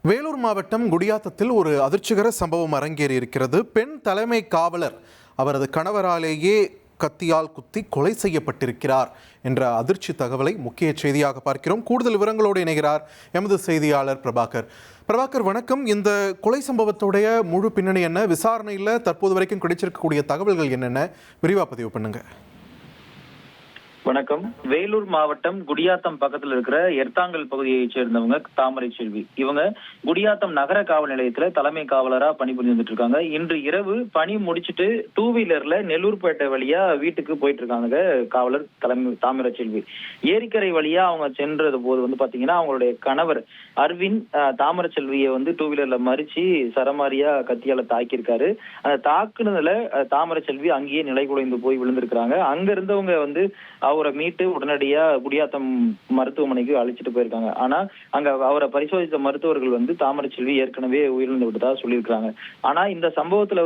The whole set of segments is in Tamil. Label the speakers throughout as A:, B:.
A: வேலூர் மாவட்டம் குடியாத்தத்தில் ஒரு அதிர்ச்சிகர சம்பவம் அரங்கேறி இருக்கிறது. பெண் தலைமை காவலர் அவரது கணவராலேயே கத்தியால் குத்தி கொலை செய்யப்பட்டிருக்கிறார் என்ற அதிர்ச்சி தகவலை முக்கிய செய்தியாக பார்க்கிறோம். கூடுதல் விவரங்களோடு இணைகிறார் எமது செய்தியாளர் பிரபாகர். வணக்கம். இந்த கொலை சம்பவத்துடைய முழு பின்னணி என்ன? விசாரணையில் தற்போது வரைக்கும் கிடைச்சிருக்கக்கூடிய தகவல்கள் என்னென்ன? விரிவாக பதிவு பண்ணுங்க.
B: வணக்கம். வேலூர் மாவட்டம் குடியாத்தம் பக்கத்துல இருக்கிற எர்த்தாங்கல் பகுதியை சேர்ந்தவங்க தாமரை செல்வி. இவங்க குடியாத்தம் நகர காவல் நிலையத்துல தலைமை காவலரா பணிபுரிந்து வந்துட்டு இருக்காங்க. இன்று இரவு பணி முடிச்சுட்டு 2 வீலர்ல நெல்லூர்பேட்டை வழியா வீட்டுக்கு போயிட்டு இருக்காங்க காவலர் தாமரை செல்வி. ஏரிக்கரை வழியா அவங்க சென்றது போது பாத்தீங்கன்னா அவங்களுடைய கணவர் அரவிந்த் தாமரை செல்வியை 2 வீலர்ல மறிச்சு சரமாரியா கத்தியால தாக்கியிருக்காரு. அந்த தாக்குனதுல தாமரை செல்வி அங்கேயே நிலை குலைந்து போய் விழுந்திருக்கிறாங்க. அங்க இருந்தவங்க அவரை மீட்டு உடனடியா குடியாத்தம் மருத்துவமனைக்கு அழைச்சிட்டு போயிருக்காங்க. ஆனா அங்க அவரை பரிசோதித்த மருத்துவர்கள் தாமரை செல்வி ஏற்கனவே உயிரிழந்து விட்டதா சொல்லியிருக்காங்க. ஆனா இந்த சம்பவத்துல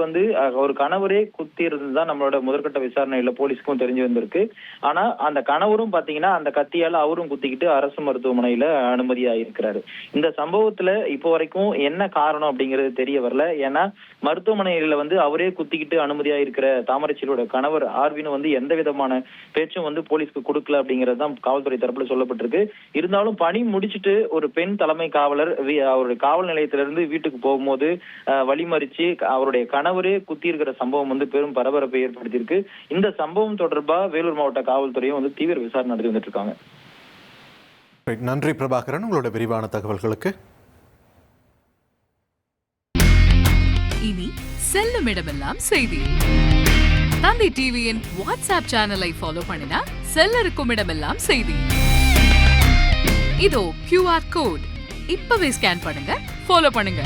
B: ஒரு கணவரே குத்தி இருந்துதான் நம்மளோட முதற்கட்ட விசாரணையில போலீஸ்க்கும் தெரிஞ்சு வந்திருக்கு. ஆனா அந்த கணவரும் பாத்தீங்கன்னா அந்த கத்தியால அவரும் குத்திக்கிட்டு அரசு மருத்துவமனையில அனுமதியா இருக்கிறாரு. இந்த சம்பவத்துல இப்போ வரைக்கும் என்ன காரணம் அப்படிங்கிறது தெரிய வரல. ஏன்னா மருத்துவமனையில அவரே குத்திக்கிட்டு அனுமதியா இருக்கிற தாமரை செல்வியோட கணவர் ஆர்வின் எந்த விதமான பேச்சும் போலீஸ்க்கு கொடுக்கல அப்படிங்கிறது தான் காவல்துறை தரப்புல சொல்லப்பட்டிருக்கு. இருந்தாலும் பணி முடிச்சுட்டு ஒரு பெண் தலைமை காவலர் அவருடைய காவல் நிலையத்திலிருந்து வீட்டுக்கு போகும்போது வழிமறிச்சு அவருடைய கணவரே குத்தி இருக்கிற சம்பவம் பெரும் பரபரப்பை ஏற்படுத்தியிருக்கு. இந்த சம்பவம் தொடர்பா வேலூர் மாவட்ட காவல்துறையும் தீவிர விசாரணை நடத்தி வந்துட்டு இருக்காங்க.
A: நன்றி பிரபாகரன், உங்களோட விரிவான தகவல்களுக்கு.
C: இனி செல்லும் இடமெல்லாம் செய்தி. தந்தை டிவியின் வாட்ஸ்அப் சேனலை ஃபாலோ பண்ணினா செல்லருக்கும் இடமெல்லாம் செய்தி. இதோ QR கோட் இப்பவே ஸ்கேன் பண்ணுங்க, ஃபாலோ பண்ணுங்க.